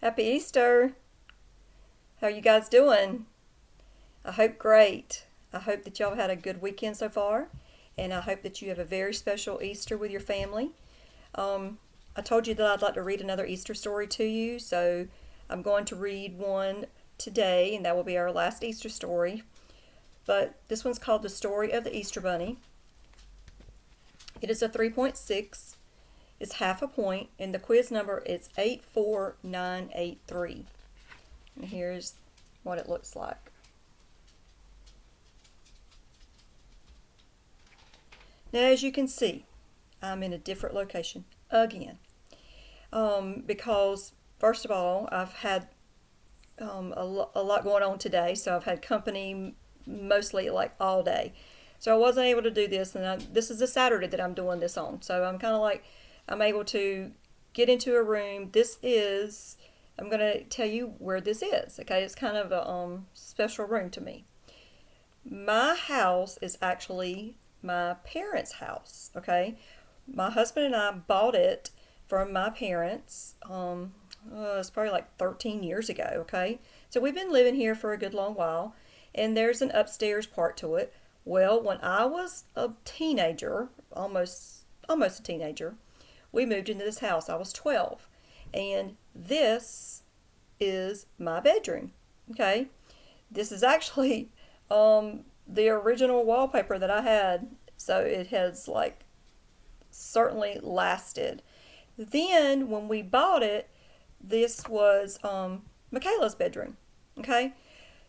Happy Easter! How are you guys doing? I hope great. I hope that y'all had a good weekend so far, and I hope that you have a very special Easter with your family. Um, I told you that I'd like to read another Easter story to you, so I'm going to read one today, and that will be our last Easter story. But this one's called The Story of the Easter Bunny. It is a 3.6. It's half a point, and the quiz number is 84983. And here's what it looks like. Now, as you can see, I'm in a different location again. Because, first of all, I've had a lot going on today, so I've had company mostly like all day. So I wasn't able to do this, and this is a Saturday that I'm doing this on. So I'm kind of like, I'm able to get into a room. I'm going to tell you where this is, okay? It's kind of a special room to me. My house is actually my parents' house, okay? My husband and I bought it from my parents. It's probably like 13 years ago, okay? So we've been living here for a good long while, and there's an upstairs part to it. Well, when I was a teenager, almost a teenager, we moved into this house. I was 12, and this is my bedroom. Okay, this is actually the original wallpaper that I had, so it has like certainly lasted. Then when we bought it, this was Michaela's bedroom. Okay,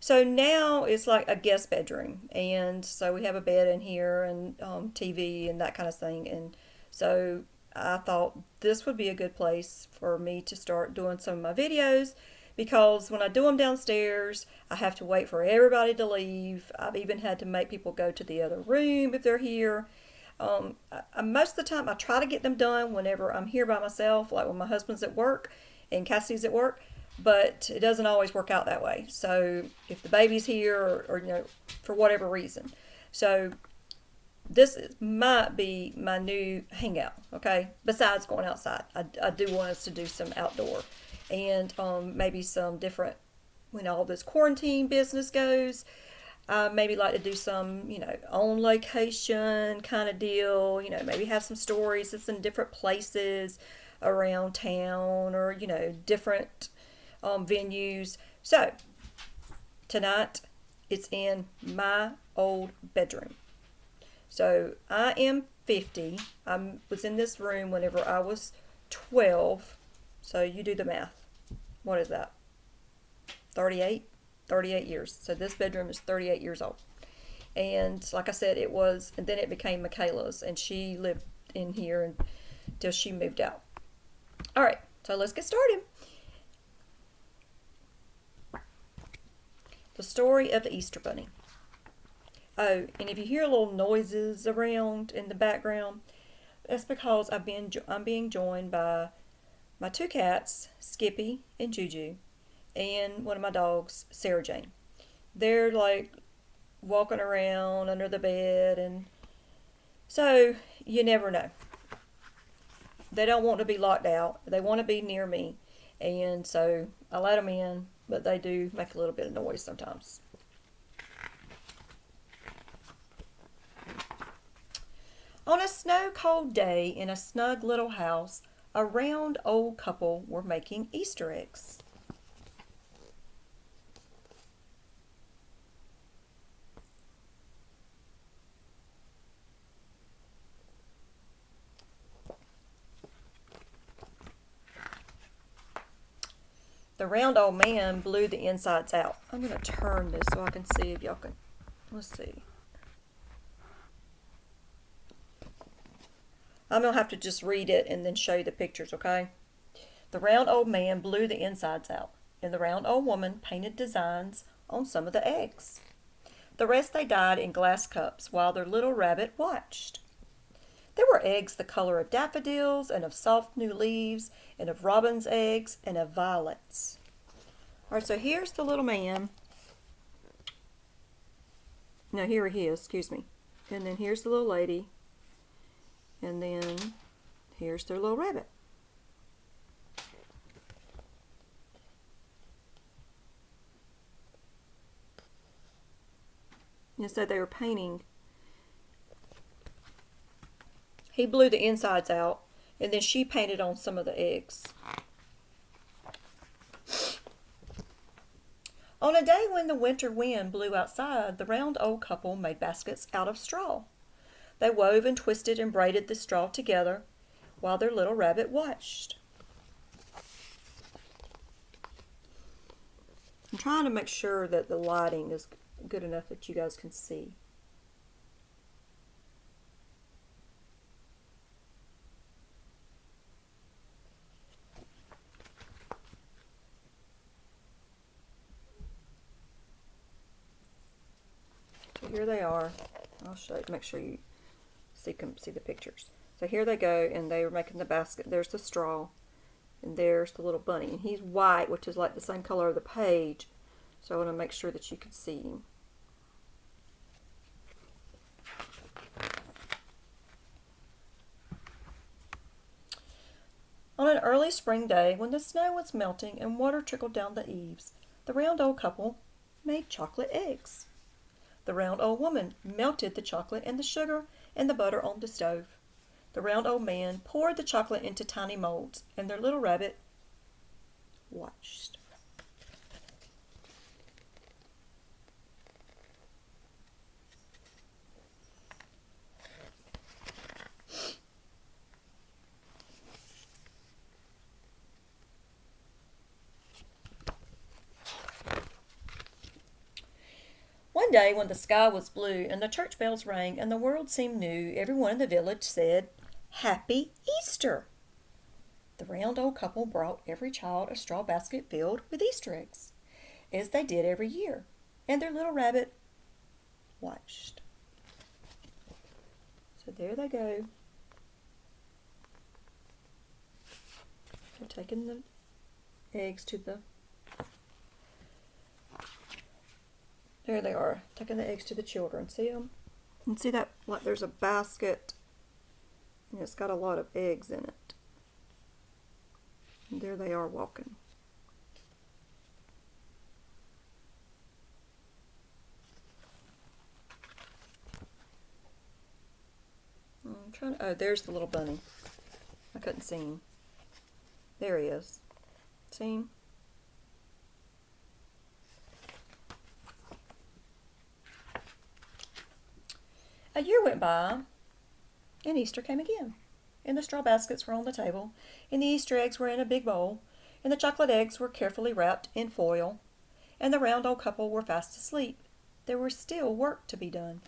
so now it's like a guest bedroom, and so we have a bed in here and TV and that kind of thing. And so I thought this would be a good place for me to start doing some of my videos, because when I do them downstairs, I have to wait for everybody to leave. I've even had to make people go to the other room if they're here. Most of the time, I try to get them done whenever I'm here by myself, like when my husband's at work and Cassie's at work, but it doesn't always work out that way. So if the baby's here, or for whatever reason. So might be my new hangout, okay? Besides going outside, I do want us to do some outdoor, and maybe some different, when all this quarantine business goes. Maybe like to do some, on location kind of deal. Maybe have some stories that's in different places around town, or different venues. So tonight, it's in my old bedroom. So I am 50. I was in this room whenever I was 12. So you do the math. What is that? 38? 38 years. So this bedroom is 38 years old. And like I said, and then it became Michaela's, and she lived in here until she moved out. All right, so let's get started. The story of the Easter Bunny. Oh, and if you hear little noises around in the background, that's because I'm being joined by my two cats, Skippy and Juju, and one of my dogs, Sarah Jane. They're like walking around under the bed, and so you never know. They don't want to be locked out. They want to be near me, and so I let them in, but they do make a little bit of noise sometimes. On a snow-cold day in a snug little house, a round old couple were making Easter eggs. The round old man blew the insides out. I'm going to turn this so I can see if y'all can. Let's see. I'm going to have to just read it and then show you the pictures, okay? The round old man blew the insides out, and the round old woman painted designs on some of the eggs. The rest they dyed in glass cups while their little rabbit watched. There were eggs the color of daffodils, and of soft new leaves, and of robin's eggs, and of violets. All right, so here's the little man. No, here he is, excuse me. And then here's the little lady. And then here's their little rabbit. And so they were painting. He blew the insides out, and then she painted on some of the eggs. On a day when the winter wind blew outside, the round old couple made baskets out of straw. They wove and twisted and braided the straw together while their little rabbit watched. I'm trying to make sure that the lighting is good enough that you guys can see. So here they are. I'll show you, make sure you see the pictures. So here they go, and they were making the basket. There's the straw, and there's the little bunny. And he's white, which is like the same color of the page. So I want to make sure that you can see him. On an early spring day, when the snow was melting and water trickled down the eaves, the round old couple made chocolate eggs. The round old woman melted the chocolate and the sugar and the butter on the stove. The round old man poured the chocolate into tiny molds, and their little rabbit watched. One day when the sky was blue and the church bells rang and the world seemed new, everyone in the village said, "Happy Easter!" The round old couple brought every child a straw basket filled with Easter eggs, as they did every year, and their little rabbit watched. So there they go. They're taking the eggs to the... There they are, taking the eggs to the children. See them? And see that, like there's a basket, and it's got a lot of eggs in it. And there they are walking. I'm trying to, oh, there's the little bunny. I couldn't see him. There he is. See him? A year went by, and Easter came again. And the straw baskets were on the table, and the Easter eggs were in a big bowl, and the chocolate eggs were carefully wrapped in foil, and the round old couple were fast asleep. There was still work to be done.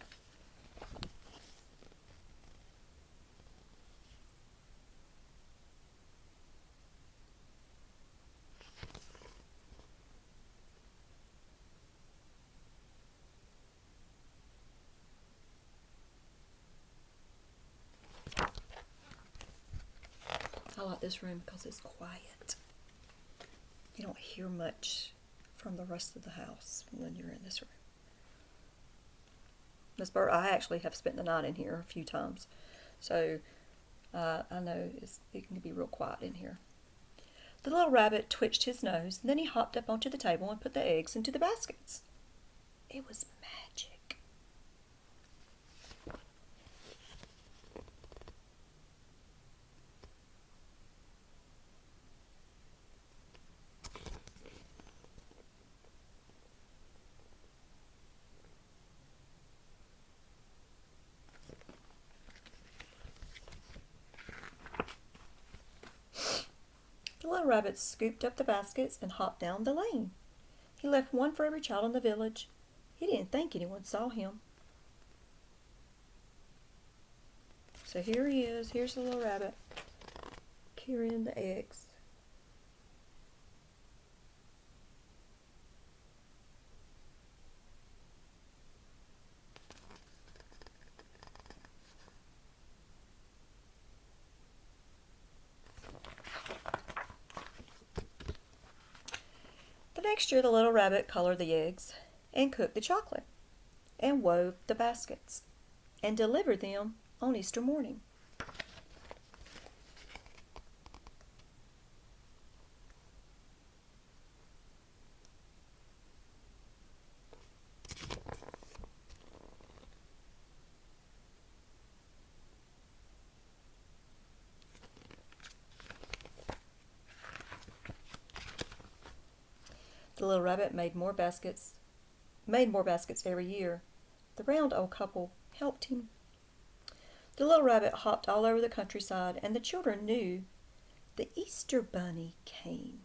I like this room because it's quiet. You don't hear much from the rest of the house when you're in this room. Miss Byrd, I actually have spent the night in here a few times, so I know it can be real quiet in here. The little rabbit twitched his nose, and then he hopped up onto the table and put the eggs into the baskets. It was magic. The little rabbit scooped up the baskets and hopped down the lane. He left one for every child in the village. He didn't think anyone saw him. So here he is. Here's the little rabbit carrying the eggs. The next year the little rabbit colored the eggs and cooked the chocolate and wove the baskets and delivered them on Easter morning. The little rabbit made more baskets every year. The round old couple helped him. The little rabbit hopped all over the countryside, and the children knew the Easter Bunny came.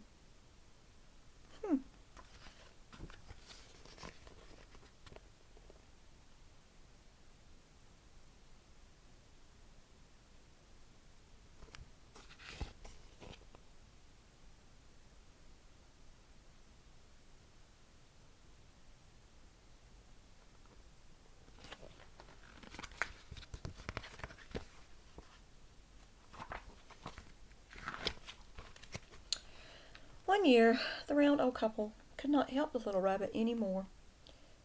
One year, the round old couple could not help the little rabbit any more.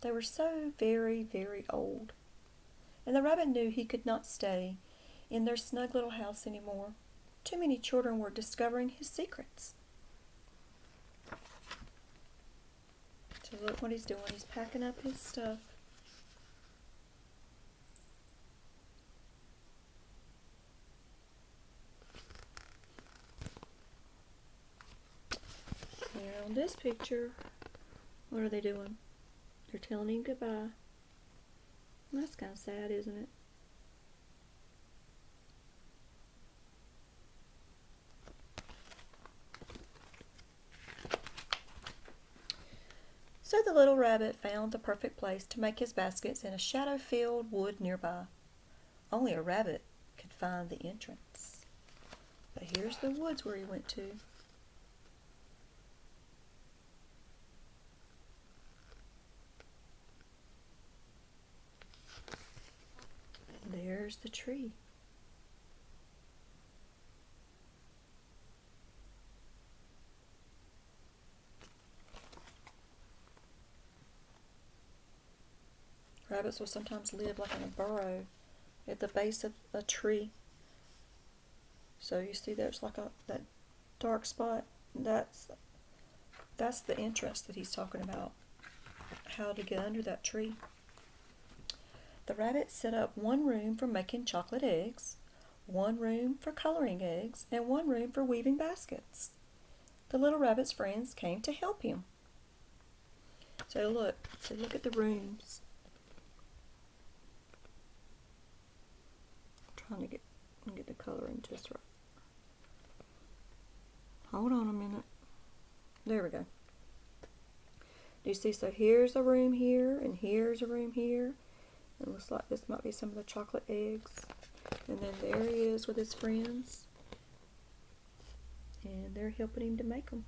They were so very, very old, and the rabbit knew he could not stay in their snug little house any more. Too many children were discovering his secrets. So look what he's doing. He's packing up his stuff. And on this picture, what are they doing? They're telling him goodbye. That's kind of sad, isn't it? So the little rabbit found the perfect place to make his baskets in a shadow-filled wood nearby. Only a rabbit could find the entrance. But here's the woods where he went to. And there's the tree. Rabbits will sometimes live like in a burrow at the base of a tree. So you see there's like that dark spot. That's the entrance that he's talking about. How to get under that tree. The rabbit set up one room for making chocolate eggs, one room for coloring eggs, and one room for weaving baskets. The little rabbit's friends came to help him. So look at the rooms. Trying to get the coloring just right. Hold on a minute. There we go. Do you see? So here's a room here, and here's a room here. It looks like this might be some of the chocolate eggs. And then there he is with his friends. And they're helping him to make them.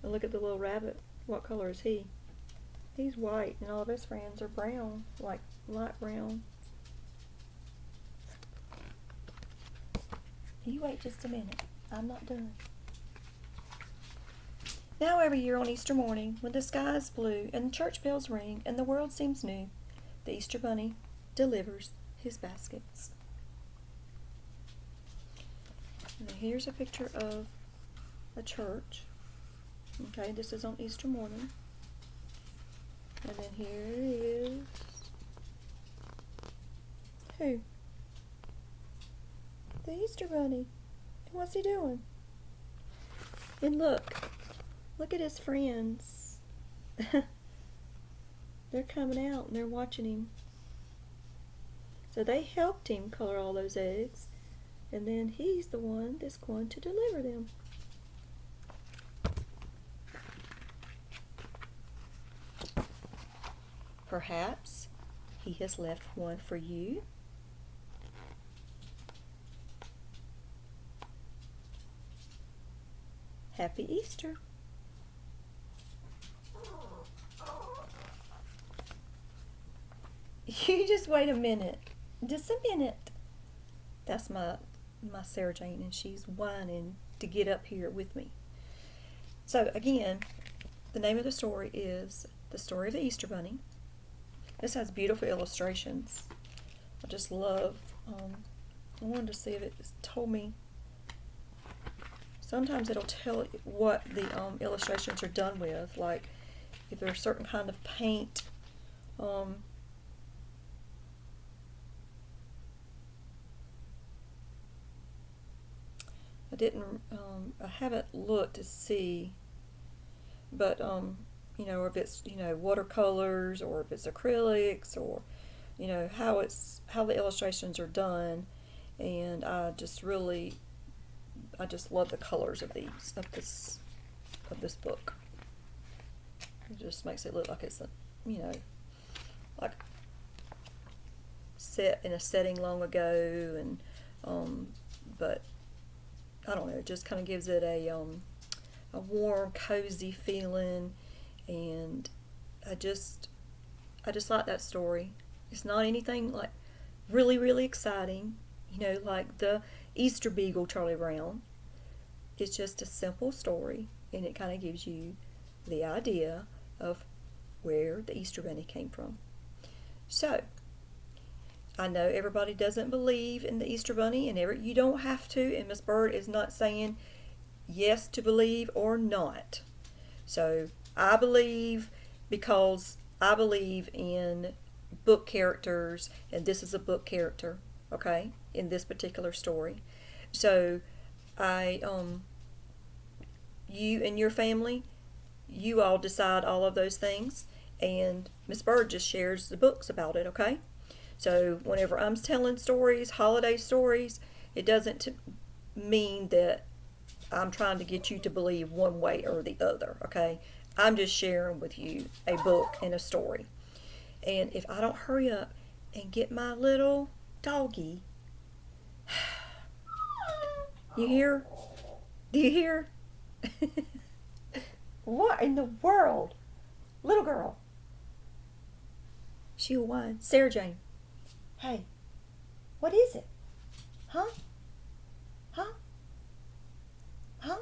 And look at the little rabbit. What color is he? He's white, and all of his friends are brown, like light brown. You wait just a minute. I'm not done. Now every year on Easter morning, when the sky is blue and the church bells ring and the world seems new, the Easter Bunny delivers his baskets. Now here's a picture of a church. Okay, this is on Easter morning. And then here is who? The Easter Bunny. And what's he doing? And look at his friends. They're coming out and they're watching him. So they helped him color all those eggs, and then he's the one that's going to deliver them. Perhaps he has left one for you. Happy Easter. You just wait a minute. Just a minute. That's my Sarah Jane, and she's whining to get up here with me. So again, the name of the story is The Story of the Easter Bunny. This has beautiful illustrations. I just love, I wanted to see if it told me. Sometimes it'll tell what the illustrations are done with, like if there's a certain kind of paint. It I haven't looked to see, but if it's watercolors or if it's acrylics or how the illustrations are done, and I just love the colors of this book. It just makes it look like it's like set in a setting long ago, and but I don't know, it just kind of gives it a warm, cozy feeling, and I just like that story. It's not anything like really, really exciting, like the Easter Beagle Charlie Brown. It's just a simple story, and it kind of gives you the idea of where the Easter Bunny came from. So, I know everybody doesn't believe in the Easter Bunny, and you don't have to, and Miss Byrd is not saying yes to believe or not. So, I believe because I believe in book characters, and this is a book character, okay, in this particular story. So, you and your family, you all decide all of those things, and Miss Byrd just shares the books about it, okay? So whenever I'm telling stories, holiday stories, it doesn't mean that I'm trying to get you to believe one way or the other, okay? I'm just sharing with you a book and a story. And if I don't hurry up and get my little doggy, you hear? Do you hear? What in the world? Little girl. She'll whine. Sarah Jane. Hey, what is it? Huh? Huh? Huh?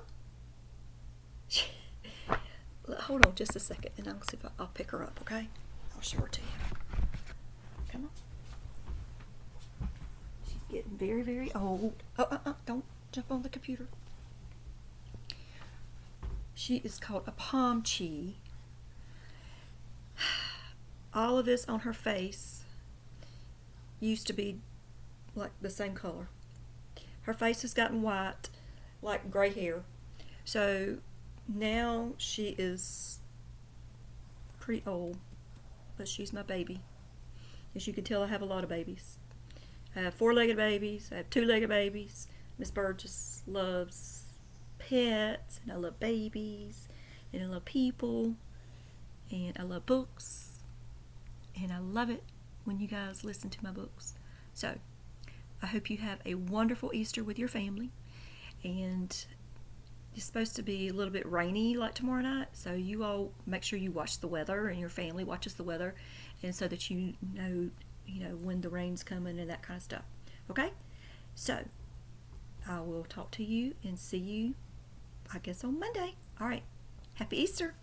Hold on just a second, and I'll see if I'll pick her up, okay? I'll show her to you. Come on. She's getting very, very old. Don't jump on the computer. She is called a Pomchi. All of this on her face used to be like the same color. Her face has gotten white, like gray hair. So now she is pretty old, but she's my baby. As you can tell, I have a lot of babies. I have 4-legged babies. I have 2-legged babies. Miss Byrd just loves pets, and I love babies, and I love people, and I love books, and I love it when you guys listen to my books. So I hope you have a wonderful Easter with your family, and it's supposed to be a little bit rainy like tomorrow night, so you all make sure you watch the weather, and your family watches the weather, and so that you know when the rain's coming and that kind of stuff. Okay? So I will talk to you and see you, I guess, on Monday. All right. Happy Easter.